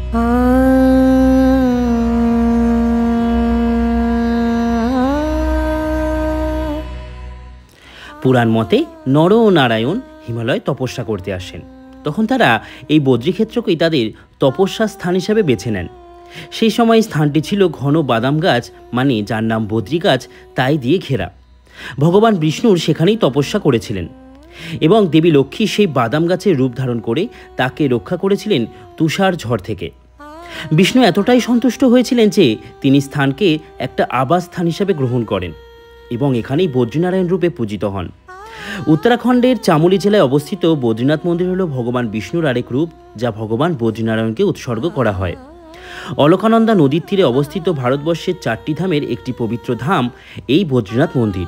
পুরাণ মতে নর ও নারায়ণ হিমালয় তপস্যা করতে আসেন। তখন তারা এই বদ্রীক্ষেত্রকেই তাদের তপস্যার স্থান হিসাবে বেছে নেন। সেই সময় স্থানটি ছিল ঘন বাদাম গাছ, মানে যার নাম বদ্রী গাছ, তাই দিয়ে ঘেরা। ভগবান বিষ্ণুর সেখানেই তপস্যা করেছিলেন এবং দেবী লক্ষ্মী সেই বাদাম গাছের রূপ ধারণ করে তাকে রক্ষা করেছিলেন তুষার ঝড় থেকে। বিষ্ণু এতটাই সন্তুষ্ট হয়েছিলেন যে তিনি স্থানকে একটা আবাস স্থান হিসাবে গ্রহণ করেন এবং এখানেই বদ্রীনারায়ণ রূপে পূজিত হন। উত্তরাখণ্ডের চামোলি জেলায় অবস্থিত বদ্রীনাথ মন্দির হল ভগবান বিষ্ণুর আরেক রূপ, যা ভগবান বদ্রীনারায়ণকে উৎসর্গ করা হয়। অলকানন্দা নদীর তীরে অবস্থিত ভারতবর্ষের 4টি ধামের একটি পবিত্র ধাম এই বদ্রীনাথ মন্দির।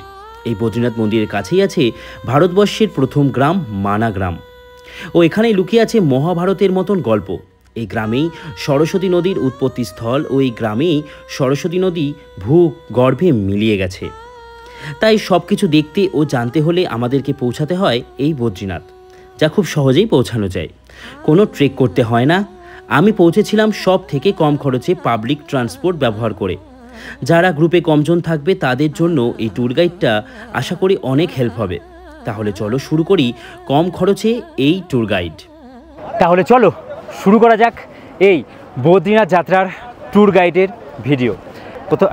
এই বদ্রীনাথ মন্দিরের কাছেই আছে ভারতবর্ষের প্রথম গ্রাম মানা গ্রাম, ও এখানেই লুকিয়ে আছে মহাভারতের মতন গল্প। এই গ্রামেই সরস্বতী নদীর উৎপত্তি স্থল, ও এই গ্রামেই সরস্বতী নদী ভূগর্ভে মিলিয়ে গেছে। তাই সব কিছু দেখতে ও জানতে হলে আমাদেরকে পৌঁছাতে হয় এই বদ্রীনাথ, যা খুব সহজেই পৌঁছানো যায়, কোনো ট্রেক করতে হয় না। আমি পৌঁছেছিলাম সব থেকে কম খরচে পাবলিক ট্রান্সপোর্ট ব্যবহার করে। যারা গ্রুপে কমজন থাকবে তাদের জন্য এই ট্যুর গাইডটা আশা করি অনেক হেল্প হবে। তাহলে চলো শুরু করি কম খরচে এই ট্যুর গাইড। তাহলে চলো শুরু করা যাক এই বদ্রীনাথ যাত্রার ট্যুর গাইডের ভিডিও।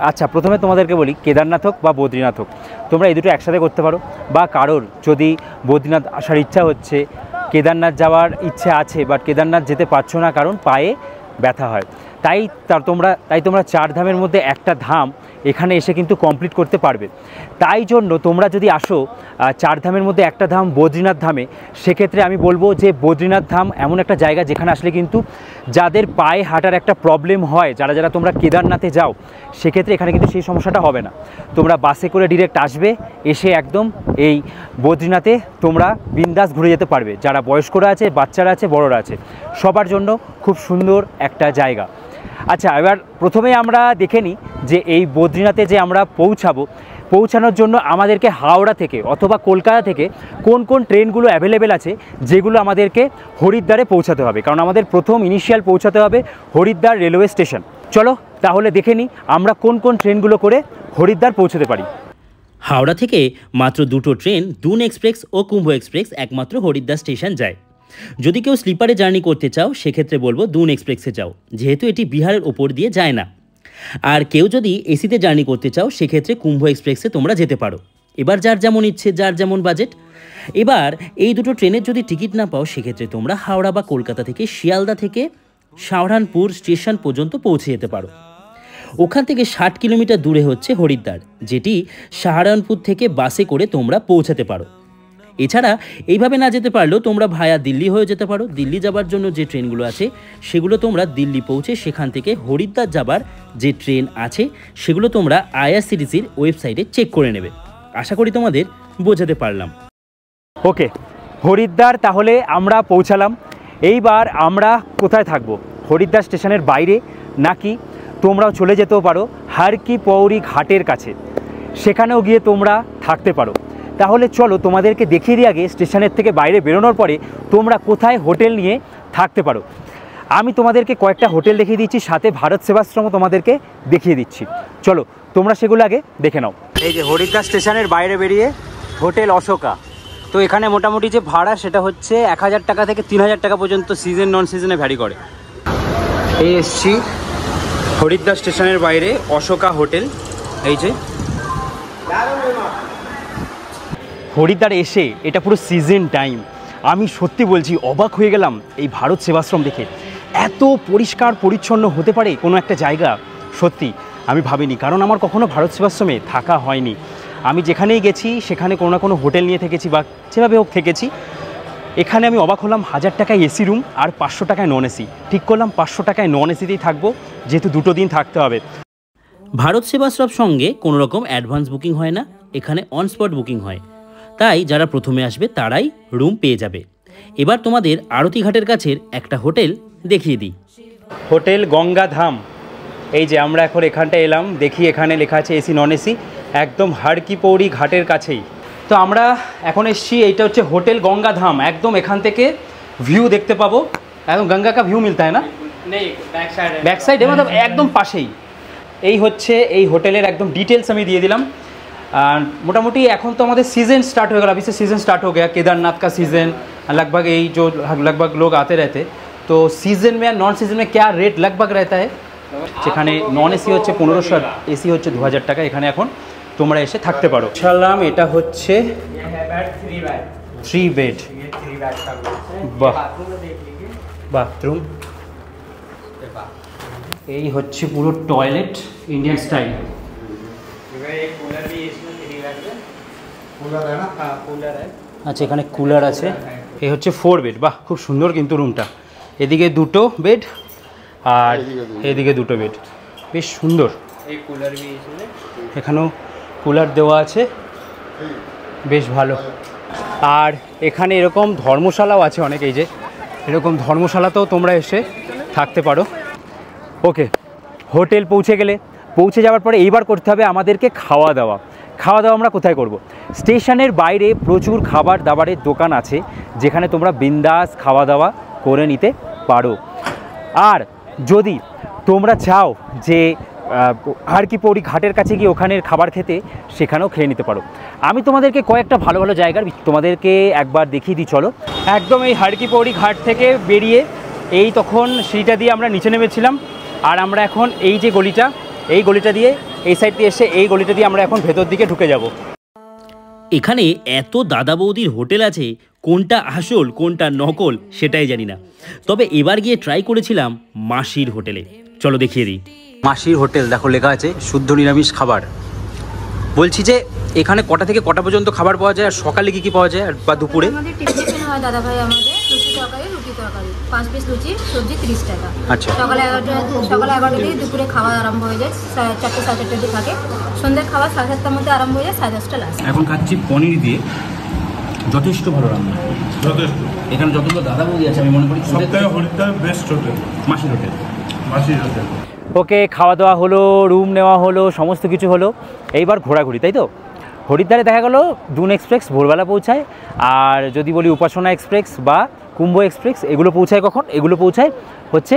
আচ্ছা, প্রথমে তোমাদেরকে বলি, কেদারনাথ হোক বা বদ্রীনাথ হোক, তোমরা এই দুটো একসাথে করতে পারো। বা কারোর যদি বদ্রীনাথ আসার ইচ্ছা হচ্ছে, কেদারনাথ যাওয়ার ইচ্ছে আছে বাট কেদারনাথ যেতে পারছো না কারণ পায়ে ব্যথা হয়, তাই তোমরা 4 ধামের মধ্যে একটা ধাম এখানে এসে কিন্তু কমপ্লিট করতে পারবে। তাই জন্য তোমরা যদি আসো 4 ধামের মধ্যে একটা ধাম বদ্রীনাথ ধামে, সেক্ষেত্রে আমি বলবো যে বদ্রীনাথ ধাম এমন একটা জায়গা যেখানে আসলে কিন্তু যাদের পায়ে হাঁটার একটা প্রবলেম হয়, যারা তোমরা কেদারনাথে যাও, সেক্ষেত্রে এখানে কিন্তু সেই সমস্যাটা হবে না। তোমরা বাসে করে ডিরেক্ট আসবে, এসে একদম এই বদ্রীনাথে তোমরা বিন্দাস ঘুরে যেতে পারবে। যারা বয়স্করা আছে, বাচ্চারা আছে, বড়রা আছে, সবার জন্য খুব সুন্দর একটা জায়গা। আচ্ছা, এবার প্রথমে আমরা দেখে নিই যে এই বদ্রীনাথে যে আমরা পৌঁছানোর জন্য আমাদেরকে হাওড়া থেকে অথবা কলকাতা থেকে কোন কোন ট্রেনগুলো অ্যাভেলেবেল আছে, যেগুলো আমাদেরকে হরিদ্বারে পৌঁছাতে হবে। কারণ আমাদের প্রথম ইনিশিয়াল পৌঁছাতে হবে হরিদ্বার রেলওয়ে স্টেশন। চলো তাহলে দেখে নিই আমরা কোন কোন ট্রেনগুলো করে হরিদ্বার পৌঁছতে পারি। হাওড়া থেকে মাত্র 2টো ট্রেন, দুন এক্সপ্রেস ও কুম্ভ এক্সপ্রেস, একমাত্র হরিদ্বার স্টেশন যায়। যদি কেউ স্লিপারে জার্নি করতে চাও, সেক্ষেত্রে বলবো দুন এক্সপ্রেসে যাও, যেহেতু এটি বিহারের ওপর দিয়ে যায় না। আর কেউ যদি এসিতে জার্নি করতে চাও, সেক্ষেত্রে কুম্ভ এক্সপ্রেসে তোমরা যেতে পারো। এবার যার যেমন ইচ্ছে, যার যেমন বাজেট। এবার এই দুটো ট্রেনের যদি টিকিট না পাও, সেক্ষেত্রে তোমরা হাওড়া বা কলকাতা থেকে শিয়ালদা থেকে সাহারানপুর স্টেশন পর্যন্ত পৌঁছে যেতে পারো। ওখান থেকে 60 কিলোমিটার দূরে হচ্ছে হরিদ্বার, যেটি সাহারানপুর থেকে বাসে করে তোমরা পৌঁছাতে পারো। এছাড়া এইভাবে না যেতে পারলেও তোমরা ভায়া দিল্লি হয়ে যেতে পারো। দিল্লি যাবার জন্য যে ট্রেনগুলো আছে, সেগুলো তোমরা দিল্লি পৌঁছে সেখান থেকে হরিদ্বার যাবার যে ট্রেন আছে, সেগুলো তোমরা আইআরসিটিসির ওয়েবসাইটে চেক করে নেবে। আশা করি তোমাদের বোঝাতে পারলাম। ওকে, হরিদ্বার তাহলে আমরা পৌঁছালাম। এইবার আমরা কোথায় থাকবো? হরিদ্বার স্টেশনের বাইরে, নাকি তোমরাও চলে যেতেও পারো হর কি পৌরি ঘাটের কাছে, সেখানেও গিয়ে তোমরা থাকতে পারো। তাহলে চলো তোমাদেরকে দেখিয়ে দিই আগে স্টেশনের থেকে বাইরে বেরোনোর পরে তোমরা কোথায় হোটেল নিয়ে থাকতে পারো। আমি তোমাদেরকে কয়েকটা হোটেল দেখিয়ে দিচ্ছি, সাথে ভারত সেবাশ্রমও তোমাদেরকে দেখিয়ে দিচ্ছি। চলো তোমরা সেগুলো আগে দেখে নাও। এই যে হরিদ্বার স্টেশনের বাইরে বেরিয়ে হোটেল অশোকা। তো এখানে মোটামুটি যে ভাড়া, সেটা হচ্ছে 1000 টাকা থেকে 3000 টাকা পর্যন্ত, সিজন নন সিজনে ভ্যারি করে। এই এসছি হরিদ্বার স্টেশনের বাইরে অশোকা হোটেল। এই যে হরিদ্বার এসে এটা পুরো সিজন টাইম। আমি সত্যি বলছি অবাক হয়ে গেলাম এই ভারত সেবাশ্রম দেখে। এত পরিষ্কার পরিচ্ছন্ন হতে পারে কোনো একটা জায়গা, সত্যি আমি ভাবিনি, কারণ আমার কখনো ভারত সেবাশ্রমে থাকা হয়নি। আমি যেখানেই গেছি সেখানে কোনো না কোনো হোটেল নিয়ে থেকেছি বা যেভাবে হোক থেকেছি। এখানে আমি অবাক হলাম, 1000 টাকায় এসি রুম আর 500 টাকায় নন এসি। ঠিক করলাম 500 টাকায় নন এসিতেই থাকবো, যেহেতু 2 দিন থাকতে হবে। ভারত সেবাশ্রম সঙ্গে কোনো রকম অ্যাডভান্স বুকিং হয় না, এখানে অন স্পট বুকিং হয়। তাই যারা প্রথমে আসবে তারাই রুম পেয়ে যাবে। এবার তোমাদের আরতি ঘাটের কাছের একটা হোটেল দেখিয়ে দিই, হোটেল গঙ্গাধাম। এই যে আমরা এখন এখানটা এলাম, দেখি এখানে লেখা আছে এসি নন এসি, একদম হর কি পৌরি ঘাটের কাছেই। তো আমরা এখন এসছি, এইটা হচ্ছে হোটেল গঙ্গাধাম। একদম এখান থেকে ভিউ দেখতে পাবো, একদম গঙ্গা কা ভিউ মিলতা है ना। ব্যাক সাইডে মানে একদম পাশেই। এই হচ্ছে এই হোটেলের একদম ডিটেলস আমি দিয়ে দিলাম। আর মোটামুটি এখন তো আমাদের सीज़न स्टार्ट हो गया, अभी से सीज़न स्टार्ट हो गया, केदारनाथ का सीज़न लगभग यही जो लगभग लोग आते रहते, तो सीज़न में नॉन सीज़न में क्या रेट लगभग रहता है? যেখানে নন এসি হচ্ছে 1500, এসি হচ্ছে 2000 টাকা। এখানে এখন তোমরা এসে থাকতে পারো। ইনশাআল্লাহ এটা হচ্ছে 3 বেড। বাহ, বাথরুম। এই হচ্ছে পুরো টয়লেট ইন্ডিয়ান স্টাইল। আচ্ছা, এখানে কুলার আছে। এই হচ্ছে 4 বেড। বাহ, খুব সুন্দর কিন্তু রুমটা। এদিকে 2টো বেড আর এদিকে 2টো বেড, বেশ সুন্দর। এখানেও কুলার দেওয়া আছে, বেশ ভালো। আর এখানে এরকম ধর্মশালাও আছে অনেক, এই যে এরকম ধর্মশালাতেও তোমরা এসে থাকতে পারো। ওকে, হোটেল পৌঁছে যাওয়ার পরে এইবার করতে হবে আমাদেরকে খাওয়া দাওয়া। আমরা কোথায় করব? স্টেশনের বাইরে প্রচুর খাবার দাবারের দোকান আছে, যেখানে তোমরা বিন্দাস খাওয়া দাওয়া করে নিতে পারো। আর যদি তোমরা চাও যে হারকি পৌড়ি ঘাটের কাছে গিয়ে ওখানের খাবার খেতে, সেখানেও খেয়ে নিতে পারো। আমি তোমাদেরকে কয়েকটা ভালো ভালো জায়গার তোমাদেরকে একবার দেখিয়ে দিই, চলো। একদম এই হারকি পৌড়ি ঘাট থেকে বেরিয়ে এই তখন সিঁড়িটা দিয়ে আমরা নিচে নেমেছিলাম, আর আমরা এখন এই যে গলিটা, এই গলিটা দিয়ে এই সাইড দিয়ে এসে এই গলিটা দিয়ে আমরা এখন ভেতর দিকে ঢুকে যাব। এখানে এত দাদা বৌদির হোটেল আছে, কোনটা আসল কোনটা নকল সেটাই জানি না। তবে এবার গিয়ে ট্রাই করেছিলাম মাসির হোটেলে, চলো দেখিয়ে দিই। মাসির হোটেল দেখো লেখা আছে শুদ্ধ নিরামিষ খাবার। বলছি যে এখানে কটা থেকে কটা পর্যন্ত খাবার পাওয়া যায়, আর সকালে কি কি পাওয়া যায়, বা দুপুরে? আমাদের টিফিন হয় দাদা ভাই, আমাদের লুচি তরকারি, 5 পিস লুচি, সবজি 30 টাকা। আচ্ছা, সকালে 11টা থেকে দুপুরে খাওয়া আরম্ভ হয়ে যায়, 4টে 4:30 অবধি থাকে। সন্ধ্যার খাওয়া 7:30টার মধ্যে আরম্ভ হয়ে যায়, 10:30টা লাস্ট। এখন খাচ্ছি পনির দিয়ে, যথেষ্ট ভালো রান্না, যথেষ্ট। এখানে যতগুলো দাদা বৌদি আছে আমি মনে করি সবথেকে হরিদ্বার বেস্ট হোটেল মাসির হোটেল। ওকে, খাওয়া দাওয়া হলো, রুম নেওয়া হলো, সমস্ত কিছু হলো। এইবার ঘোরাঘুরি, তাই তো? হরিদ্বারে দেখা গেল দুন এক্সপ্রেস ভোরবেলা পৌঁছায়, আর যদি বলি উপাসনা এক্সপ্রেস বা কুম্ভ এক্সপ্রেস, এগুলো পৌঁছায় কখন? এগুলো পৌঁছায় হচ্ছে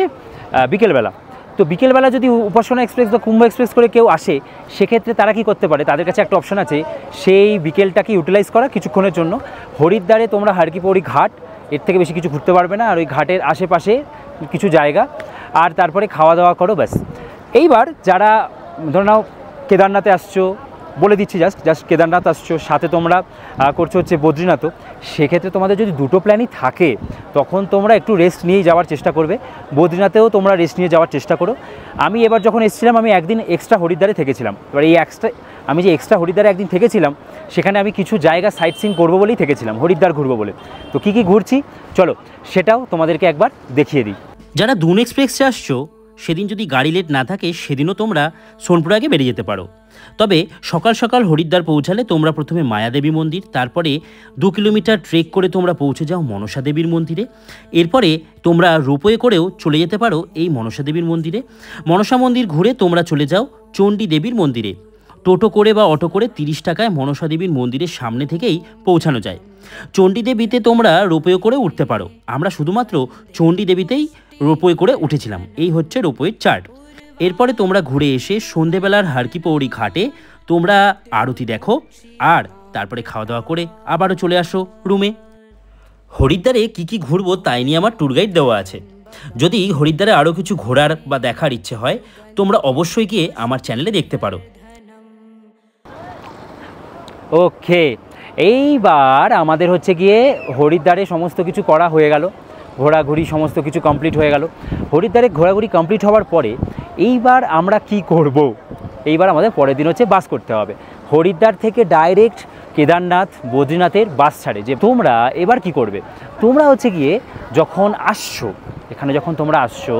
বিকেলবেলা। তো বিকেলবেলা যদি উপাসনা এক্সপ্রেস বা কুম্ভ এক্সপ্রেস করে কেউ আসে, সেক্ষেত্রে তারা কি করতে পারে? তাদের কাছে একটা অপশন আছে, সেই বিকেলটাকে ইউটিলাইজ করা কিছুক্ষণের জন্য। হরিদ্বারে তোমরা হারকি পৌড়ি ঘাট, এর থেকে বেশি কিছু ঘুরতে পারবে না, আর ওই ঘাটের আশেপাশে কিছু জায়গা, আর তারপরে খাওয়া দাওয়া করো, ব্যাস। এইবার যারা ধরে নাও কেদারনাথে আসছো, বলে দিচ্ছি জাস্ট কেদারনাথ আসছো, সাথে তোমরা করছো হচ্ছে বদ্রীনাথও, সেক্ষেত্রে তোমাদের যদি দুটো প্ল্যানই থাকে, তখন তোমরা একটু রেস্ট নিয়েই যাওয়ার চেষ্টা করবে। বদ্রীনাথেও তোমরা রেস্ট নিয়ে যাওয়ার চেষ্টা করো। আমি এবার যখন এসেছিলাম, আমি একদিন এক্সট্রা হরিদ্বারে থেকেছিলাম। এবার এই আমি যে এক্সট্রা হরিদ্বারে একদিন থেকেছিলাম, সেখানে আমি কিছু জায়গা সাইট সিইং করবো বলেই থেকেছিলাম, হরিদ্বার ঘুরবো বলে। তো কী কী ঘুরছি চলো সেটাও তোমাদেরকে একবার দেখিয়ে দিই। যারা দুন এক্সপ্রেসে আসছো, সেদিন যদি গাড়ি লেট না থাকে, সেদিনও তোমরা সোনপুর আগে বেরিয়ে যেতে পারো। তবে সকাল সকাল হরিদ্বার পৌঁছালে তোমরা প্রথমে মায়াদেবী মন্দির, তারপরে 2 কিলোমিটার ট্রেক করে তোমরা পৌঁছে যাও মনসা দেবীর মন্দিরে। এরপরে তোমরা রোপওয়ে করেও চলে যেতে পারো এই মনসা দেবীর মন্দিরে। মনসা মন্দির ঘুরে তোমরা চলে যাও চণ্ডী দেবীর মন্দিরে। টোটো করে বা অটো করে 30 টাকায় মনসা দেবীর মন্দিরের সামনে থেকেই পৌঁছানো যায়। চণ্ডী দেবীতে তোমরা রোপওয়ে করে উঠতে পারো। আমরা শুধুমাত্র চণ্ডী দেবীতেই রোপওয়ে করে উঠেছিলাম। এই হচ্ছে রোপওয়ের চার্ট। এরপরে তোমরা ঘুরে এসে সন্ধেবেলার হারকি পৌড়ি ঘাটে তোমরা আরতি দেখো, আর তারপরে খাওয়া দাওয়া করে আবারও চলে আসো রুমে। হরিদ্বারে কি কি ঘুরবো তাই নিয়ে আমার ট্যুর গাইড দেওয়া আছে। যদি হরিদ্বারে আরও কিছু ঘোরার বা দেখার ইচ্ছে হয়, তোমরা অবশ্যই গিয়ে আমার চ্যানেলে দেখতে পারো। ওকে, এইবার আমাদের হচ্ছে গিয়ে হরিদ্বারে সমস্ত কিছু করা হয়ে গেল, ঘোরাঘুরি সমস্ত কিছু কমপ্লিট হয়ে গেল। হরিদ্বারে ঘোরাঘুরি কমপ্লিট হওয়ার পরে এইবার আমরা কি করব? এইবার আমাদের পরের দিন হচ্ছে বাস করতে হবে। হরিদ্বার থেকে ডাইরেক্ট কেদারনাথ বদ্রীনাথের বাস ছাড়ে। যে তোমরা এবার কি করবে? তোমরা হচ্ছে গিয়ে যখন আসছো, এখানে যখন তোমরা আসছো,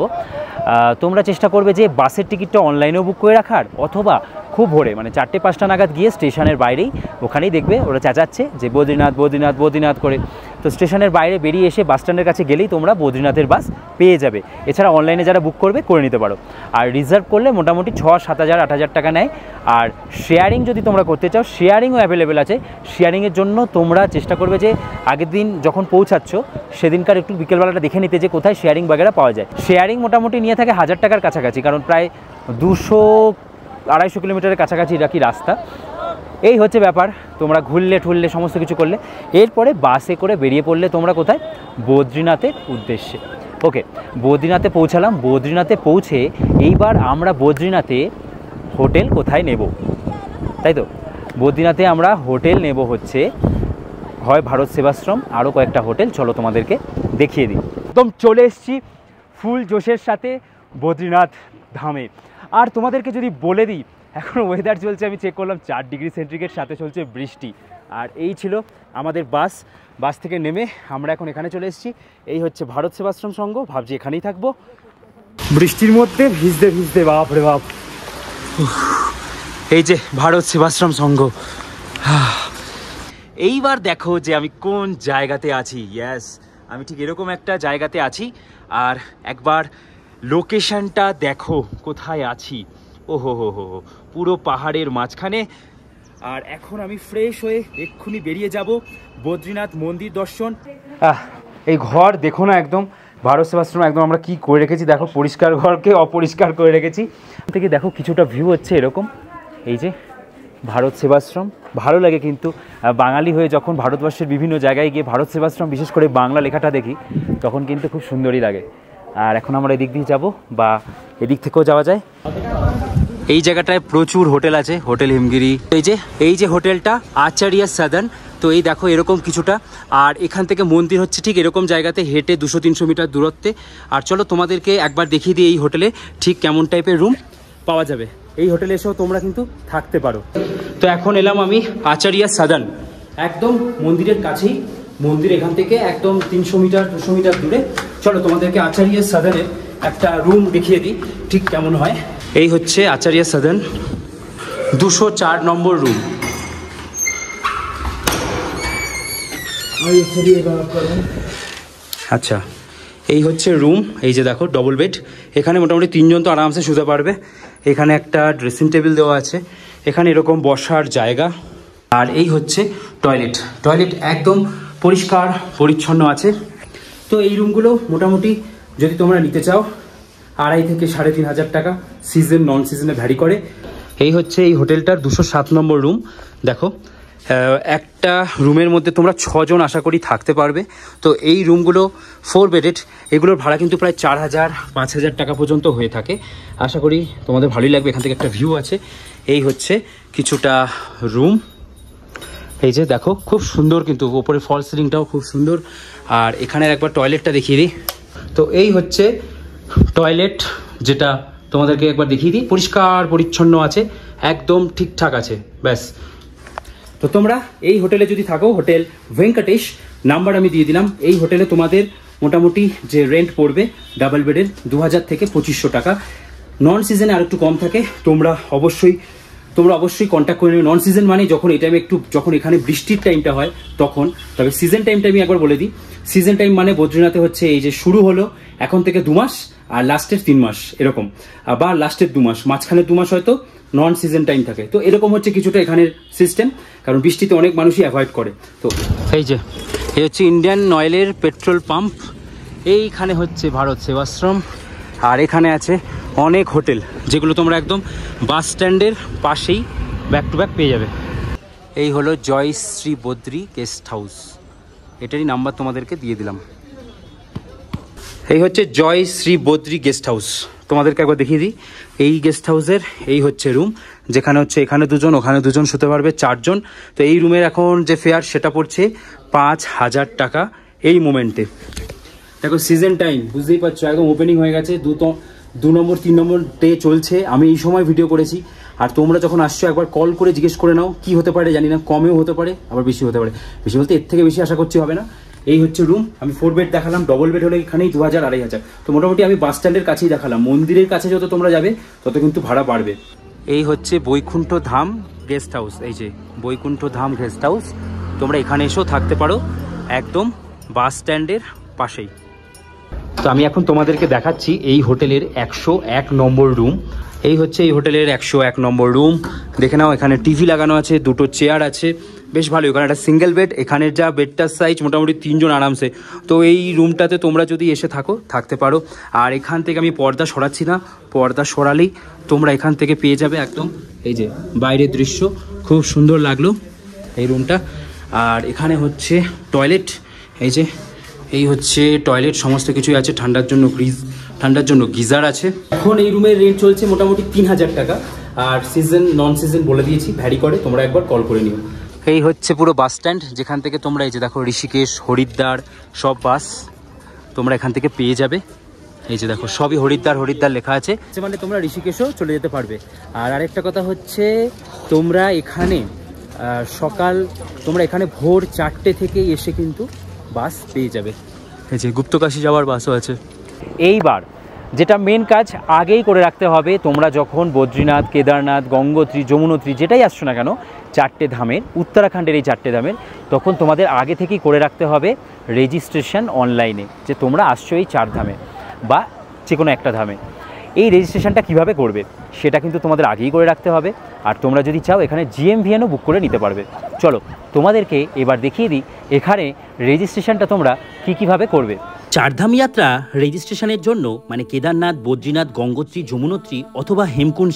তোমরা চেষ্টা করবে যে বাসের টিকিটটা অনলাইনেও বুক করে রাখার, অথবা খুব ভোরে মানে 4টে-5টা নাগাদ গিয়ে স্টেশনের বাইরেই ওখানেই দেখবে ওরা চেঁচাচ্ছে যে বদ্রীনাথ বদ্রীনাথ বদ্রীনাথ করে। তো স্টেশনের বাইরে বেরিয়ে এসে বাস স্ট্যান্ডের কাছে গেলেই তোমরা বদ্রীনাথের বাস পেয়ে যাবে। এছাড়া অনলাইনে যারা বুক করবে করে নিতে পারো। আর রিজার্ভ করলে মোটামুটি 6-7 হাজার 8 হাজার টাকা নেয়। আর শেয়ারিং যদি তোমরা করতে চাও শেয়ারিংও অ্যাভেলেবেল আছে। শেয়ারিংয়ের জন্য তোমরা চেষ্টা করবে যে আগের দিন যখন পৌঁছাচ্ছ সেদিনকার একটু বিকেলবেলাটা দেখে নিতে যে কোথায় শেয়ারিং বাগেরা পাওয়া যায়। শেয়ারিং মোটামুটি নিয়ে থাকে 1000 টাকার কাছাকাছি, কারণ প্রায় 200-250 কিলোমিটারের কাছাকাছি রাখি রাস্তা। এই হচ্ছে ব্যাপার। তোমরা ঘুরলে ঠুললে সমস্ত কিছু করলে, এরপরে বাসে করে বেরিয়ে পড়লে তোমরা কোথায়? বদ্রীনাথের উদ্দেশ্যে। ওকে, বদ্রীনাথে পৌঁছালাম। বদ্রীনাথে পৌঁছে এইবার আমরা বদ্রীনাথে হোটেল কোথায় নেব, তাই তো? বদ্রীনাথে আমরা হোটেল নেব হচ্ছে হয় ভারত সেবাশ্রম, আরও কয়েকটা হোটেল, চলো তোমাদেরকে দেখিয়ে দিই। একদম চলে এসেছি ফুল জোশের সাথে বদ্রীনাথ ধামে। আর তোমাদেরকে যদি বলে দিই, এখন ওয়েদার চলছে, আমি চেক করলাম 4 ডিগ্রি সেন্টিগ্রেড, সাথে চলছে বৃষ্টি। আর এই ছিল আমাদের বাস থেকে নেমে আমরা এখন এখানে চলে এসেছি। এই হচ্ছে ভারত সেবাশ্রম সংঘ, ভাবছি এখানেই থাকবো বৃষ্টির মধ্যে ভিজতে ভিজতে। বাপ রে বাপ, এই যে ভারত সেবাশ্রম সংঘ। এইবার দেখো যে আমি কোন জায়গাতে আছি। ইয়েস, আমি ঠিক এরকম একটা জায়গাতে আছি। আর একবার লোকেশনটা দেখো কোথায় আছি। ওহো হো হো, পুরো পাহাড়ের মাঝখানে। আর এখন আমি ফ্রেশ হয়ে এক্ষুনি বেরিয়ে যাব বদ্রীনাথ মন্দির দর্শন। এই ঘর দেখো না, একদম ভারত সেবাশ্রম একদম আমরা কি করে রেখেছি দেখো, পরিষ্কার ঘরকে অপরিষ্কার করে রেখেছি। থেকে দেখো কিছুটা ভিউ হচ্ছে এরকম। এই যে ভারত সেবাশ্রম, ভালো লাগে কিন্তু বাঙালি হয়ে যখন ভারতবর্ষের বিভিন্ন জায়গায় গিয়ে ভারত সেবাশ্রম বিশেষ করে বাংলা লেখাটা দেখি তখন কিন্তু খুব সুন্দরই লাগে। আর এখন আমরা এদিক দিয়ে যাব বা এদিক থেকেও যাওয়া যায়। এই জায়গাটায় প্রচুর হোটেল আছে, হোটেল হিমগিরি। এই যে হোটেলটা আচার্য সদন, তো এই দেখো এরকম কিছুটা। আর এখান থেকে মন্দির হচ্ছে ঠিক এরকম জায়গাতে, হেঁটে 200-300 মিটার দূরত্বে। আর চলো তোমাদেরকে একবার দেখিয়ে দিই এই হোটেলে ঠিক কেমন টাইপের রুম পাওয়া যাবে। এই হোটেলে এসেও তোমরা কিন্তু থাকতে পারো। তো এখন এলাম আমি আচার্য সদন, একদম মন্দিরের কাছেই। মন্দির এখান থেকে একদম 300-200 মিটার দূরে। চলো তোমাদেরকে আচার্য সদনের একটা রুম দেখিয়ে দিই ঠিক কেমন হয়। এই হচ্ছে আচার্য সদন, 204 নম্বর রুম। আচ্ছা, এই হচ্ছে রুম। এই যে দেখো ডবল বেড, এখানে মোটামুটি 3 জন তো আরামসে শুতে পারবে। এখানে একটা ড্রেসিং টেবিল দেওয়া আছে, এখানে এরকম বসার জায়গা। আর এই হচ্ছে টয়লেট একদম পরিষ্কার পরিচ্ছন্ন আছে। তো এই রুমগুলো মোটামুটি যদি তোমরা নিতে চাও 2,500 থেকে 3,500 টাকা, সিজন নন সিজনে ভ্যারি করে। এই হচ্ছে এই হোটেলটার 207 নম্বর রুম। দেখো একটা রুমের মধ্যে তোমরা 6 জন আশা করি থাকতে পারবে। তো এই রুমগুলো 4 বেডেড, এগুলোর ভাড়া কিন্তু প্রায় 4,000-5,000 টাকা পর্যন্ত হয়ে থাকে। আশা করি তোমাদের ভালোই লাগবে। এখান থেকে একটা ভিউ আছে। এই হচ্ছে কিছুটা রুম। এই যে দেখো খুব সুন্দর, কিন্তু ওপরে ফল সিলিংটাও খুব সুন্দর। আর এখানে একবার টয়লেটটা দেখিয়ে দিই। তো এই হচ্ছে টয়লেট, যেটা তোমাদেরকে একবার দেখিয়ে দিই। পরিষ্কার পরিচ্ছন্ন আছে, একদম ঠিকঠাক আছে, ব্যাস। তো তোমরা এই হোটেলে যদি থাকো, হোটেল ভেঙ্কটেশ, নাম্বার আমি দিয়ে দিলাম। এই হোটেলে তোমাদের মোটামুটি যে রেন্ট পড়বে ডাবল বেডের 2,000 থেকে 2,500 টাকা। নন সিজনে আর একটু কম থাকে। তোমরা অবশ্যই কন্ট্যাক্ট করে নেবে। নন সিজন মানে যখন এই টাইমে যখন এখানে বৃষ্টির টাইমটা হয় তখন। তবে সিজন টাইমটা আমি একবার বলে দিই। সিজন টাইম মানে বদ্রীনাথে হচ্ছে এই যে শুরু হলো এখন থেকে 2 মাস, আর লাস্টের 3 মাস এরকম, বা লাস্টের 2 মাস, মাঝখানে 2 মাস হয়তো নন সিজন টাইম থাকে। তো এরকম হচ্ছে কিছুটা এখানের সিস্টেম, কারণ বৃষ্টিতে অনেক মানুষই অ্যাভয়েড করে। তো এই হচ্ছে ইন্ডিয়ান অয়েলের পেট্রোল পাম্প। এইখানে হচ্ছে ভারত সেবাশ্রম। আর এখানে আছে অনেক হোটেল, যেগুলো তোমরা একদম বাস স্ট্যান্ডের পাশেই ব্যাক টু ব্যাক পেয়ে যাবে। এই হলো জয়শ্রী বদ্রী গেস্ট হাউস, এটারই নাম্বার তোমাদেরকে দিয়ে দিলাম। এই হচ্ছে জয়শ্রী বদ্রী গেস্ট হাউস, তোমাদেরকে একবার দেখিয়ে দিই। এই গেস্ট হাউসের এই হচ্ছে রুম, যেখানে হচ্ছে এখানে 2 জন, ওখানে 2 জন শুতে পারবে, 4 জন। তো এই রুমের এখন যে ফেয়ার সেটা পড়ছে 5,000 টাকা এই মোমেন্টে। দেখো সিজন টাইম বুঝতেই পারছো, একদম ওপেনিং হয়ে গেছে। 2 নম্বর 3 নম্বর ডে চলছে। আমি এই সময় ভিডিও করেছি। আর তোমরা যখন আসছো একবার কল করে জিজ্ঞেস করে নাও, কি হতে পারে জানি না, কমেও হতে পারে আবার বেশি হতে পারে। বেশি বলতে এর থেকে বেশি আশা করছি হবে না। এই হচ্ছে রুম। আমি 4 বেড দেখালাম, ডবল বেড হলে এখানেই 2,000-2,500। তো মোটামুটি আমি বাস স্ট্যান্ডের কাছেই দেখালাম। মন্দিরের কাছে যত তোমরা যাবে তত কিন্তু ভাড়া বাড়বে। এই হচ্ছে বৈকুণ্ঠ ধাম গেস্ট হাউস, এই যে বৈকুণ্ঠ ধাম গেস্ট হাউস। তোমরা এখানে এসেও থাকতে পারো, একদম বাস স্ট্যান্ডের পাশেই। তো আমি এখন তোমাদেরকে দেখাচ্ছি এই হোটেলের 101 নম্বর রুম। এই হচ্ছে এই হোটেলের 101 নম্বর রুম। দেখে নাও, এখানে টিভি লাগানো আছে, দুটো চেয়ার আছে, বেশ ভালো। এখানে একটা সিঙ্গেল বেড, এখানের যা বেডটার সাইজ মোটামুটি 3 জন আরামসে। তো এই রুমটাতে তোমরা যদি এসে থাকতে পারো। আর এখান থেকে আমি পর্দা সরাচ্ছি না, পর্দা সরালেই তোমরা এখান থেকে পেয়ে যাবে একদম এই যে বাইরের দৃশ্য। খুব সুন্দর লাগলো এই রুমটা। আর এখানে হচ্ছে টয়লেট, এই হচ্ছে টয়লেট, সমস্ত কিছুই আছে। ঠান্ডার জন্য গিজার আছে। এখন এই রুমের রেন্ট চলছে মোটামুটি 3000 টাকা। আর সিজন নন সিজন বলে দিয়েছি, ভ্যারি করে, তোমরা একবার কল করে নিও। এই হচ্ছে পুরো বাস স্ট্যান্ড, যেখান থেকে তোমরা এই যে দেখো ঋষিকেশ, হরিদ্বার সব বাস তোমরা এখান থেকে পেয়ে যাবে। এই যে দেখো সবই হরিদ্বার লেখা আছে, মানে তোমরা ঋষিকেশও চলে যেতে পারবে। আর আরেকটা কথা হচ্ছে, তোমরা এখানে তোমরা এখানে ভোর 4টে থেকে এসে কিন্তু বাস পেয়ে যাবে। এই যে গুপ্তকাশী যাওয়ার বাসও আছে। এইবার যেটা মেন কাজ আগেই করে রাখতে হবে, তোমরা যখন বদ্রীনাথ, কেদারনাথ, গঙ্গোত্রী, যমুনোত্রী যেটাই আসছো না কেন, 4টে ধামের, উত্তরাখণ্ডের এই 4টে ধামের, তখন তোমাদের আগে থেকেই করে রাখতে হবে রেজিস্ট্রেশন অনলাইনে, যে তোমরা আসছো এই 4 ধামে বা যে কোনো একটা ধামে। এই রেজিস্ট্রেশনটা কিভাবে করবে সেটা কিন্তু তোমাদের আগেই করে রাখতে হবে। আর তোমরা যদি চাও এখানে GMVNও বুক করে নিতে পারবে। চলো তোমাদেরকে এবার দেখিয়ে দিই এখানে রেজিস্ট্রেশনটা তোমরা কীভাবে করবে। 4 ধাম যাত্রা রেজিস্ট্রেশনের জন্য মানে কেদারনাথ, বদ্রীনাথ, গঙ্গোত্রী, যমুনোত্রী অথবা হেমকুণ্ড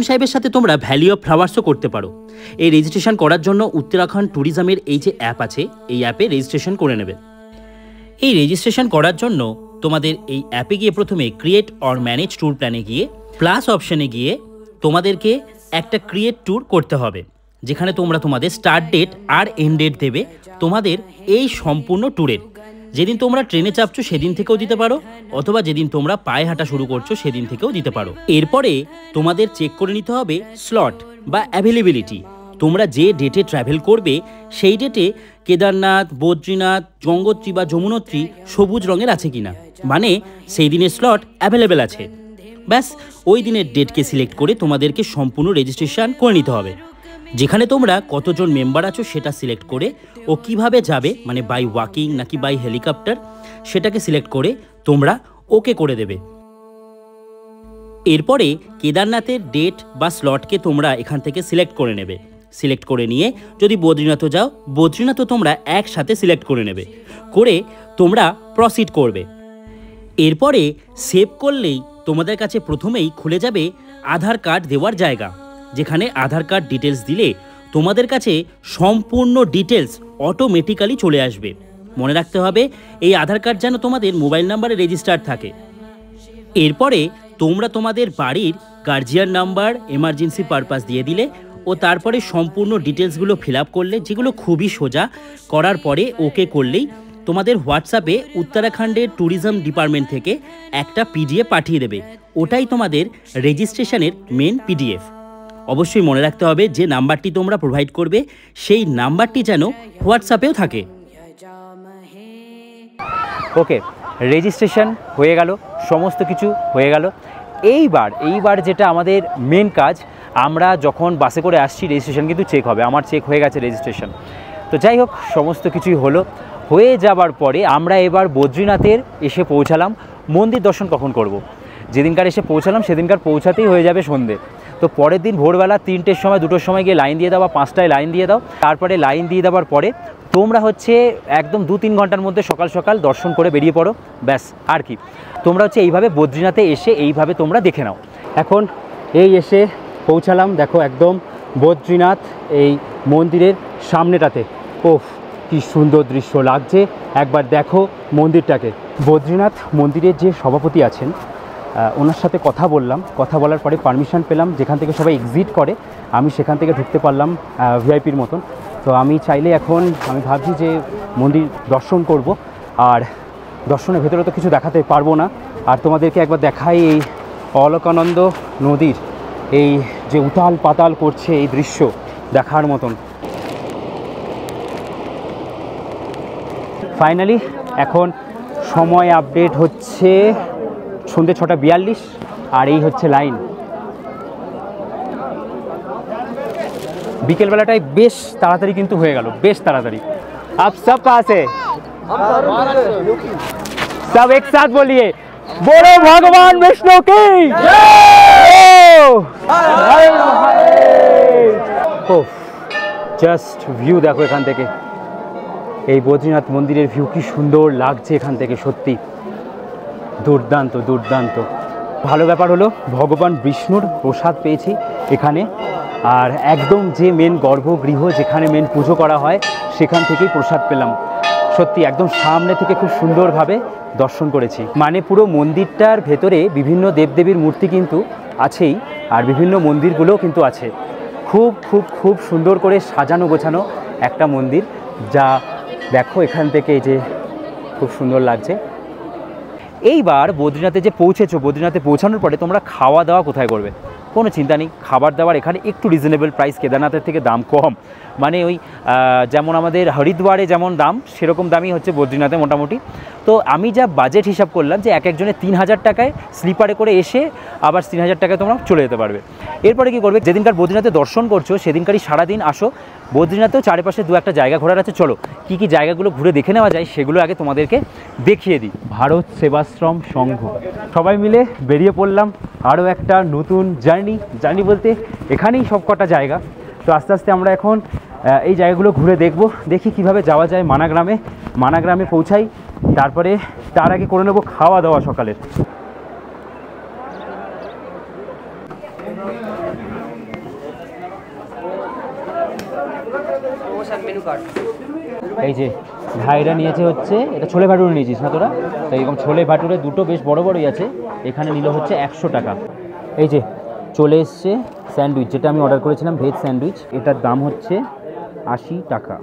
সাহেবের সাথে তোমরা ভ্যালি অফ ফ্লাওয়ার্সও করতে পারো। এই রেজিস্ট্রেশন করার জন্য উত্তরাখণ্ড ট্যুরিজমের এই যে অ্যাপ আছে, এই অ্যাপে রেজিস্ট্রেশন করে নেবে। এই রেজিস্ট্রেশন করার জন্য তোমাদের এই অ্যাপে গিয়ে প্রথমে ক্রিয়েট অর ম্যানেজ ট্যুর প্ল্যানে গিয়ে প্লাস অপশানে গিয়ে তোমাদেরকে একটা ক্রিয়েট ট্যুর করতে হবে, যেখানে তোমরা তোমাদের স্টার্ট ডেট আর এন্ড ডেট দেবে তোমাদের এই সম্পূর্ণ ট্যুরের। যেদিন তোমরা ট্রেনে চাপছো সেদিন থেকেও দিতে পারো, অথবা যেদিন তোমরা পায়ে হাঁটা শুরু করছো সেদিন থেকেও দিতে পারো। এরপরে তোমাদের চেক করে নিতে হবে স্লট বা অ্যাভেলেবিলিটি। তোমরা যে ডেটে ট্রাভেল করবে সেই ডেটে কেদারনাথ, বদ্রীনাথ, গঙ্গোত্রী বা যমুনোত্রী সবুজ রঙের আছে কিনা, মানে সেই দিনের স্লট অ্যাভেলেবেল আছে। ব্যাস ওই দিনের ডেটকে সিলেক্ট করে তোমাদেরকে সম্পূর্ণ রেজিস্ট্রেশন করে নিতে হবে। যেখানে তোমরা কতজন মেম্বার আছো সেটা সিলেক্ট করে ও কিভাবে যাবে, মানে বাই ওয়াকিং নাকি বাই হেলিকপ্টার, সেটাকে সিলেক্ট করে তোমরা ওকে করে দেবে। এরপরে কেদারনাথের ডেট বা স্লটকে তোমরা এখান থেকে সিলেক্ট করে নেবে। সিলেক্ট করে নিয়ে যদি বদ্রীনাথও যাও, বদ্রীনাথও তোমরা একসাথে সিলেক্ট করে নেবে, করে তোমরা প্রসিড করবে। এরপরে সেভ করলেই তোমাদের কাছে প্রথমেই খুলে যাবে আধার কার্ড দেওয়ার জায়গা, যেখানে আধার কার্ড ডিটেলস দিলে তোমাদের কাছে সম্পূর্ণ ডিটেলস অটোমেটিক্যালি চলে আসবে। মনে রাখতে হবে এই আধার কার্ড যেন তোমাদের মোবাইল নাম্বারে রেজিস্টার্ড থাকে। এরপরে তোমরা তোমাদের বাড়ির গার্জিয়ান নাম্বার, এমার্জেন্সি পারপাস দিয়ে দিলে ও তারপরে সম্পূর্ণ ডিটেলসগুলো ফিল আপ করলে, যেগুলো খুবই সোজা। করার পরে ওকে করলেই তোমাদের হোয়াটসঅ্যাপে উত্তরাখণ্ডের ট্যুরিজম ডিপার্টমেন্ট থেকে একটা PDF পাঠিয়ে দেবে। ওটাই তোমাদের রেজিস্ট্রেশনের মেন PDF। অবশ্যই মনে রাখতে হবে যে নাম্বারটি তোমরা প্রোভাইড করবে সেই নাম্বারটি যেন হোয়াটসঅ্যাপেও থাকে। ওকে, রেজিস্ট্রেশন হয়ে গেল, সমস্ত কিছু হয়ে গেল। এইবার যেটা আমাদের মেন কাজ, আমরা যখন বাসে করে আসছি রেজিস্ট্রেশন কিন্তু চেক হবে। আমার চেক হয়ে গেছে রেজিস্ট্রেশন। তো যাই হোক, সমস্ত কিছুই হয়ে যাবার পরে আমরা এবার বদ্রীনাথের এসে পৌঁছালাম। মন্দির দর্শন কখন করব? যেদিনকার এসে পৌঁছালাম সেদিনকার পৌঁছাতেই হয়ে যাবে সন্ধে। তো পরের দিন ভোরবেলা 3টের সময়, 2টোর সময় গিয়ে লাইন দিয়ে দাও বা 5টায় লাইন দিয়ে দাও। তারপরে লাইন দিয়ে দেওয়ার পরে তোমরা একদম 2-3 ঘন্টার মধ্যে সকাল সকাল দর্শন করে বেরিয়ে পড়ো। ব্যাস, আর কি। তোমরা এইভাবে বদ্রীনাথে এসে এইভাবে তোমরা দেখে নাও। এখন এসে পৌঁছালাম, দেখো একদম বদ্রীনাথ এই মন্দিরের সামনেটাতে। ওফ, কি সুন্দর দৃশ্য লাগছে, একবার দেখো মন্দিরটাকে। বদ্রীনাথ মন্দিরের যে সভাপতি আছেন ওনার সাথে কথা বলার পরে পারমিশন পেলাম, যেখান থেকে সবাই এক্সিট করে আমি সেখান থেকে ঢুকতে পারলাম ভিআইপির মতন। তো আমি চাইলে এখন আমি ভাবছি যে মন্দির দর্শন করব। আর দর্শনের ভেতরে তো কিছু দেখাতে পারবো না, আর তোমাদেরকে একবার দেখাই এই অলকানন্দ নদীর এই যে উতাল পাতাল করছে এই দৃশ্য দেখার মতন। ফাইনালি এখন সময় আপডেট হচ্ছে সন্ধ্যে 6টা 42, আর এই হচ্ছে লাইন। বিকেলবেলাটাই বেশ তাড়াতাড়ি কিন্তু হয়ে গেল, বেশ তাড়াতাড়ি। আপ সব কাহা সে? সব এক সাথ বলিয়ে, বলো ভগবান বিষ্ণু কি জাস্ট ভিউ দেখো এখান থেকে, এই বদ্রীনাথ মন্দিরের ভিউ কি সুন্দর লাগছে এখান থেকে, সত্যি দুর্দান্ত দুর্দান্ত। ভালো ব্যাপার হলো ভগবান বিষ্ণুর প্রসাদ পেয়েছি এখানে, আর একদম যে মেন গর্ভগৃহ যেখানে মেন পুজো করা হয় সেখান থেকেই প্রসাদ পেলাম। সত্যি একদম সামনে থেকে খুব সুন্দরভাবে দর্শন করেছি। মানে পুরো মন্দিরটার ভেতরে বিভিন্ন দেবদেবীর মূর্তি কিন্তু আছেই, আর বিভিন্ন মন্দিরগুলোও কিন্তু আছে। খুব খুব খুব সুন্দর করে সাজানো গোছানো একটা মন্দির, যা দেখো এখান থেকে যে খুব সুন্দর লাগছে। এইবার বদ্রীনাথে যে পৌঁছেছো, বদ্রীনাথে পৌঁছানোর পরে তোমরা খাওয়া দাওয়া কোথায় করবে? কোনো চিন্তা নেই, খাবার দাবার এখানে একটু রিজনেবল প্রাইস, কেদারনাথের থেকে দাম কম। মানে ওই যেমন আমাদের হরিদ্বারে যেমন দাম সেরকম দামই হচ্ছে বদ্রীনাথে মোটামুটি। তো আমি যা বাজেট হিসাব করলাম যে এক একজনের 3000 টাকায় স্লিপারে করে এসে আবার 3000 টাকায় তোমরা চলে যেতে পারবে। এরপরে কী করবে, যেদিনকার বদ্রীনাথে দর্শন করছো সেদিনকারই সারাদিন আসো বদ্রীনাথেও চারিপাশে 2-1টা জায়গা ঘোরার আছে। চলো কী কী জায়গাগুলো ঘুরে দেখে নেওয়া যায় সেগুলো আগে তোমাদেরকে দেখিয়ে দিই। ভারত সেবাশ্রম সংঘ, সবাই মিলে বেরিয়ে পড়লাম আরও একটা নতুন জার্নি বলতে এখানেই সব কটা জায়গা। তো আস্তে আস্তে আমরা এখন এই জায়গাগুলো ঘুরে দেখব, দেখি কিভাবে যাওয়া যায় মানাগ্রামে পৌঁছাই, তারপরে তার আগে করে নেবো খাওয়া দাওয়া সকালের। এই যে ভাইরা নিয়েছে হচ্ছে এটা ছোলে ভাটুরে নিয়েছিস না তোরা? তো এরকম ছোলে ভাটুরে দুটো বেশ বড় বড়ই আছে, এখানে নিল হচ্ছে 100 টাকা। এই যে চলে এসছে স্যান্ডউইচ, যেটা আমি অর্ডার করেছিলাম ভেজ স্যান্ডউইচ, এটার দাম হচ্ছে 80 টাকা।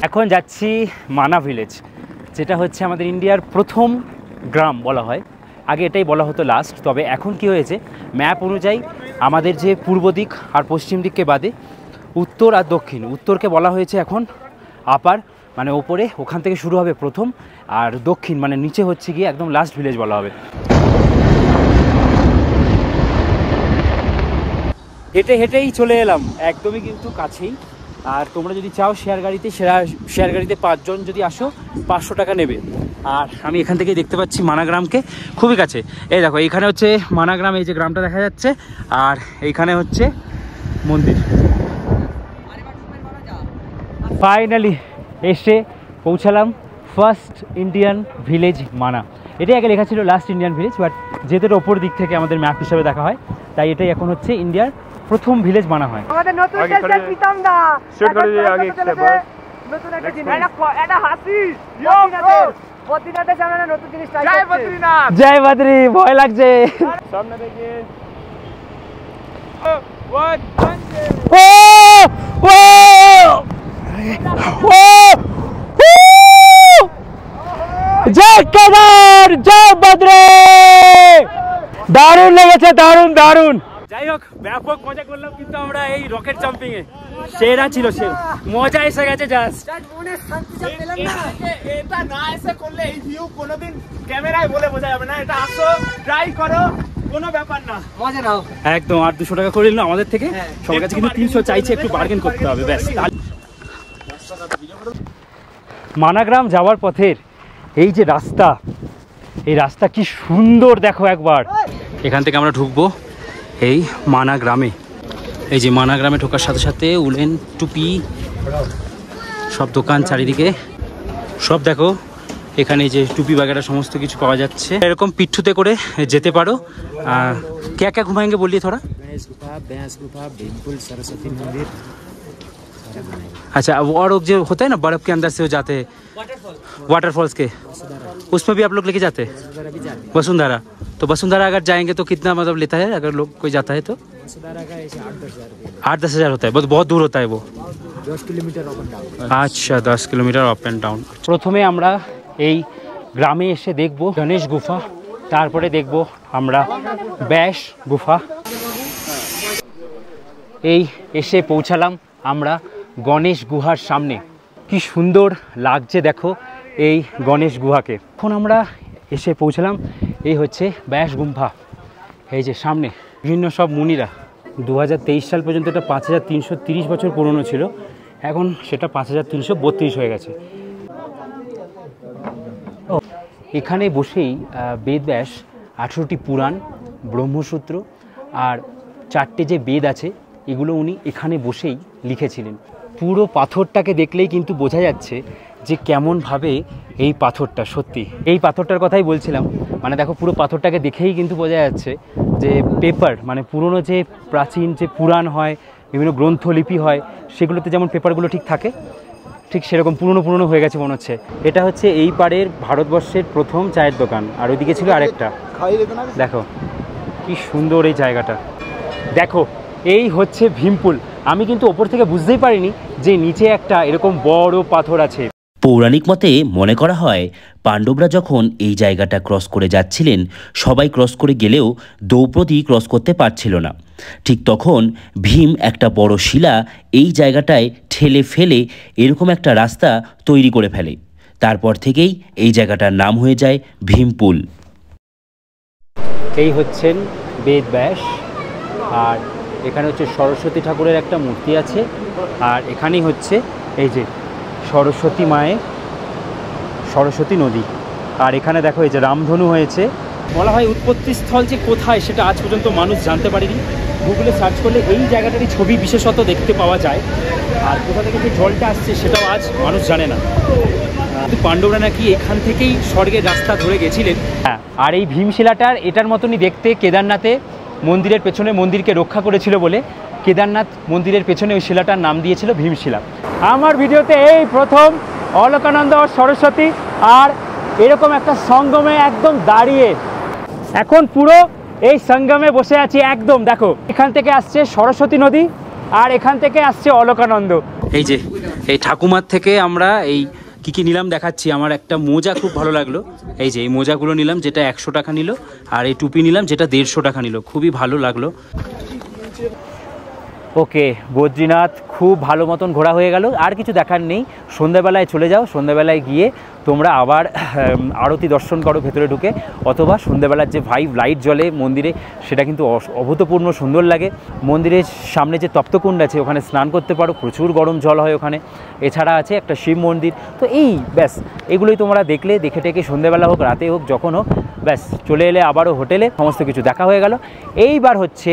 এখন যাচ্ছি মানা ভিলেজ, যেটা হচ্ছে আমাদের ইন্ডিয়ার প্রথম গ্রাম বলা হয়, আগে এটাই বলা হতো লাস্ট। তবে এখন কি হয়েছে, ম্যাপ অনুযায়ী আমাদের যে পূর্ব দিক আর পশ্চিম দিককে বাদে উত্তর আর দক্ষিণ, উত্তরকে বলা হয়েছে এখন আপার, মানে ওপরে ওখান থেকে শুরু হবে প্রথম, আর দক্ষিণ মানে নিচে হচ্ছে গিয়ে একদম লাস্ট ভিলেজ বলা হবে। হেঁটেই চলে এলাম, একদমই কিন্তু কাছেই। আর তোমরা যদি চাও শেয়ার গাড়িতে 5 জন যদি আসো 500 টাকা নেবে। আর আমি এখান থেকে দেখতে পাচ্ছি মানাগ্রামকে খুবই কাছে। এই দেখো এইখানে হচ্ছে মানাগ্রাম, এই যে গ্রামটা দেখা যাচ্ছে, আর এইখানে হচ্ছে মন্দির। ফাইনালি এসে পৌঁছালাম ফার্স্ট ইন্ডিয়ান ভিলেজ মানা। এটাই আগে লেখা ছিল লাস্ট ইন্ডিয়ান ভিলেজ, বাট যেহেতু এটা ওপর দিক থেকে আমাদের ম্যাপ হিসাবে দেখা হয়, তাই এটাই এখন হচ্ছে ইন্ডিয়ার প্রথম ভিলেজ মানা হয়। আমাদের নতুন টেস্টার প্রীতম দা সেট করে দিয়ে আগে নতুন একটা জিনিস, এটা হাসি বদ্রীনাথে সামনে নতুন জিনিস ট্রাই করতে। জয় বদ্রীনাথ, জয় বদ্রী। ভয় লাগছে সামনে দেখিয়ে জয় কেদার, জয় বদ্রী। দারুণ লেগেছে, দারুণ দারুণ। যাই হোক ব্যাপক মজা করলাম কিন্তু আমরা এই রকেট জাম্পিং এ, সেরা ছিল, সে মজা এসে গেছে জাস্ট। এটা না এসে করলে এই ভিউ কোনোদিন ক্যামেরায় বলে বোঝা যাবে না। এটা আসো, ট্রাই করো, কোনো ব্যাপার না, মজা নাও একদম। আর 200 টাকা করে নিল আমাদের থেকে, সবার কাছে কিন্তু 300 চাইছে, একটু বার্গেন করতে হবে ব্যাস। মানাগ্রাম যাওয়ার পথের এই যে রাস্তা, এই রাস্তা কি সুন্দর দেখো একবার। এখান থেকে আমরা ঢুকবো এই মানা গ্রামে। এই যে মানা গ্রামে ঢোকার সাথে সাথে উলেন টুপি সব দোকান চারিদিকে, সব দেখো এখানে যে টুপি বাগেরা সমস্ত কিছু পাওয়া যাচ্ছে। এরকম পিঠুতে করে যেতে পারো। क्या क्या घुमाएंगे बोलिए थोड़ा? गणेश गुफा, भीमकुंड, सरस्वती मंदिर। अच्छा, और जो होता है ना बर्फ के अंदर से वो जाते हैं वाटरफॉल्स के, उसमें भी आप लोग लेके जाते हैं? वसुंधरा। तो वसुंधरा अगर जाएंगे तो कितना मतलब लेता है अगर लोग कोई जाता है तो? 8-10 हज़ार होता है, बहुत दूर होता है वो। 10 किलोमीटर अप एंड डाउन। अच्छा 10 किलोमीटर अप एंड डाउन। প্রথমে আমরা এই গ্রামে এসে দেখব গণেশ গুফা, তারপরে দেখব আমরা ব্যাস গুফা। এই এসে পৌঁছালাম আমরা গণেশ গুহার সামনে। কি সুন্দর লাগছে দেখো এই গণেশ গুহাকে। এখন আমরা এসে পৌঁছালাম, এই হচ্ছে ব্যাস গুম্ফা। এই যে সামনে বিভিন্ন সব মুনিরা 2023 সাল পর্যন্ত এটা 5330 বছর পুরনো ছিল, এখন সেটা 5332 হয়ে গেছে। এখানে বসেই বেদব্যাস 18টি পুরাণ, ব্রহ্মসূত্র আর 4টে যে বেদ আছে এগুলো উনি এখানে বসেই লিখেছিলেন। পুরো পাথরটাকে দেখলেই কিন্তু বোঝা যাচ্ছে যে কেমনভাবে এই পাথরটা, সত্যি এই পাথরটার কথাই বলছিলাম, মানে দেখো পুরো পাথরটাকে দেখেই কিন্তু বোঝা যাচ্ছে যে পেপার, মানে পুরনো যে প্রাচীন যে পুরাণ হয়, বিভিন্ন গ্রন্থলিপি হয়, সেগুলোতে যেমন পেপারগুলো ঠিক থাকে, ঠিক সেরকম পুরনো হয়ে গেছে মনে হচ্ছে। এটা হচ্ছে এই পাড়ের ভারতবর্ষের প্রথম চায়ের দোকান, আর ওইদিকে ছিল আরেকটা। দেখো কি সুন্দর এই জায়গাটা, দেখো এই হচ্ছে ভীমপুল। আমি কিন্তু ওপর থেকে বুঝতেই পারিনি যে নিচে একটা এরকম বড় পাথর আছে। পৌরাণিক মতে মনে করা হয় পাণ্ডবরা যখন এই জায়গাটা ক্রস করে যাচ্ছিলেন, সবাই ক্রস করে গেলেও দ্রৌপদী ক্রস করতে পারছিল না। ঠিক তখন ভীম একটা বড় শিলা এই জায়গাটায় ঠেলে ফেলে এরকম একটা রাস্তা তৈরি করে ফেলে। তারপর থেকেই এই জায়গাটার নাম হয়ে যায় ভীমপুল। এই হচ্ছেন বেদব্যাস, আর এখানে হচ্ছে সরস্বতী ঠাকুরের একটা মূর্তি আছে, আর এখানেই হচ্ছে এই যে সরস্বতী মায়ের সরস্বতী নদী, আর এখানে দেখো এই যে রামধনু হয়েছে। বলা হয় উৎপত্তি স্থল যে কোথায় সেটা আজ পর্যন্ত মানুষ জানতে পারেনি। গুগলে সার্চ করলে এই জায়গাটারই ছবি বিশেষত দেখতে পাওয়া যায়, আর কোথা থেকে যে জলটা আসছে সেটাও আজ মানুষ জানে না। কিন্তু পাণ্ডবরা নাকি এখান থেকেই স্বর্গের রাস্তা ধরে গেছিলেন। হ্যাঁ, আর এই ভীমশিলাটার এটার মতনই দেখতে। কেদারনাথে মন্দিরের পেছনে মন্দিরকে রক্ষা করেছিল বলে কেদারনাথ মন্দিরের পেছনে ওই শিলাটার নাম দিয়েছিল ভীমশিলা। আমার ভিডিওতে এই প্রথম অলকানন্দ আর সরস্বতী আর এরকম একটা সঙ্গমে একদম দাঁড়িয়ে, এখন পুরো এই সঙ্গমে বসে আছি একদম। দেখো এখান থেকে আসছে সরস্বতী নদী আর এখান থেকে আসছে অলকানন্দ। এই যে এই ঠাকুমার থেকে আমরা এই কী নিলাম দেখাচ্ছি। আমার একটা মোজা খুব ভালো লাগলো, এই যে এই মোজাগুলো নিলাম যেটা 100 টাকা নিল, আর এই টুপি নিলাম যেটা 150 টাকা নিল, খুবই ভালো লাগলো। ওকে, বদ্রীনাথ খুব ভালো মতন ঘোরা হয়ে গেল, আর কিছু দেখার নেই। সন্ধ্যাবেলায় চলে যাও, সন্ধ্যাবেলায় গিয়ে তোমরা আবার আরতি দর্শন করো ভেতরে ঢুকে, অথবা সন্ধ্যাবেলার যে লাইট জ্বলে মন্দিরে সেটা কিন্তু অভূতপূর্ণ সুন্দর লাগে। মন্দিরের সামনে যে তপ্তকুণ্ড আছে ওখানে স্নান করতে পারো, প্রচুর গরম জল হয় ওখানে। এছাড়া আছে একটা শিব মন্দির। তো এই ব্যাস এগুলোই তোমরা দেখলে, দেখে টেকে সন্ধ্যাবেলা হোক রাতে হোক যখন হোক, ব্যাস চলে এলে আবারও হোটেলে, সমস্ত কিছু দেখা হয়ে গেল। এইবার হচ্ছে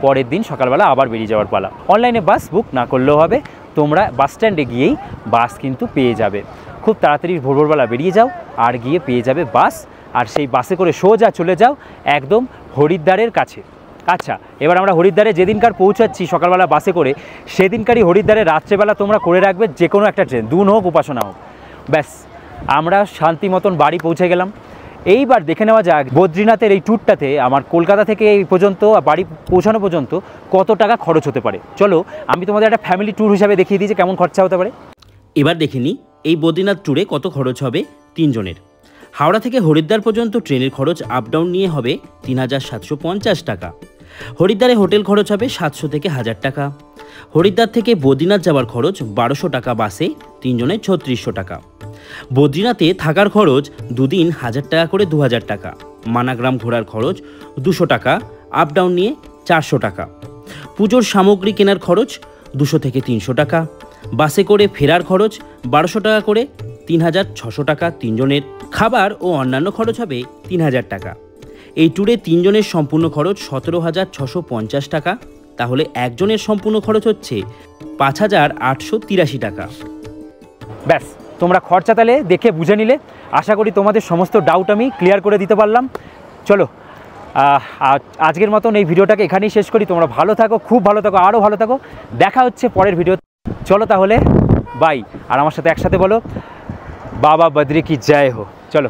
পরের দিন সকালবেলা আবার বেরিয়ে যাওয়ার পালা। অনলাইনে বাস বুক না করলেও হবে, তোমরা বাস স্ট্যান্ডে গিয়েই বাস কিন্তু পেয়ে যাবে। খুব তাড়াতাড়ি ভোরবেলা বেরিয়ে যাও আর গিয়ে পেয়ে যাবে বাস, আর সেই বাসে করে সোজা চলে যাও একদম হরিদ্বারের কাছে। আচ্ছা, এবার আমরা হরিদ্বারে যেদিনকার পৌঁছাচ্ছি সকালবেলা বাসে করে, সেদিনকারই হরিদ্বারে রাত্রেবেলা তোমরা করে রাখবে যে কোনো একটা ট্রেন, দুন হোক উপাসনা হোক। ব্যাস আমরা শান্তি মতন বাড়ি পৌঁছে গেলাম। এইবার দেখে নেওয়া যাক বদ্রীনাথের এই ট্যুরটাতে আমার কলকাতা থেকে এই পর্যন্ত বাড়ি পৌঁছানো পর্যন্ত কত টাকা খরচ হতে পারে। চলো আমি তোমাদের একটা ফ্যামিলি ট্যুর হিসাবে দেখিয়ে দিই যে কেমন খরচা হতে পারে। এবার দেখে নিই এই বদ্রীনাথ ট্যুরে কত খরচ হবে 3 জনের। হাওড়া থেকে হরিদ্বার পর্যন্ত ট্রেনের খরচ আপ ডাউন নিয়ে হবে 3750 টাকা। হরিদ্বারে হোটেল খরচ হবে 700 থেকে 1000 টাকা। হরিদ্বার থেকে বদ্রীনাথ যাওয়ার খরচ 1200 টাকা বাসে, 3 জনের 3600 টাকা। বদ্রীনাথে থাকার খরচ দুদিন 1000 টাকা করে 2000 টাকা। মানাগ্রাম ঘোরার খরচ 200 টাকা, আপ ডাউন নিয়ে 400 টাকা। পুজোর সামগ্রী কেনার খরচ 200 থেকে 300 টাকা। বাসে করে ফেরার খরচ 1200 টাকা করে, 3600 টাকা 3 জনের। খাবার ও অন্যান্য খরচ হবে 3000 টাকা। এই ট্যুরে 3 জনের সম্পূর্ণ খরচ 17650 টাকা। তাহলে একজনের সম্পূর্ণ খরচ হচ্ছে 5883 টাকা। ব্যাস তোমরা খরচা তাহলে দেখে বুঝে নিলে। আশা করি তোমাদের সমস্ত ডাউট আমি ক্লিয়ার করে দিতে পারলাম। চলো আজকের মতন এই ভিডিওটাকে এখানেই শেষ করি। তোমরা ভালো থাকো, খুব ভালো থাকো, আরও ভালো থাকো। দেখা হচ্ছে পরের ভিডিও। চলো তাহলে বাই, আর আমার সাথে একসাথে বলো বাবা বদ্রি কি জয় হো। চলো।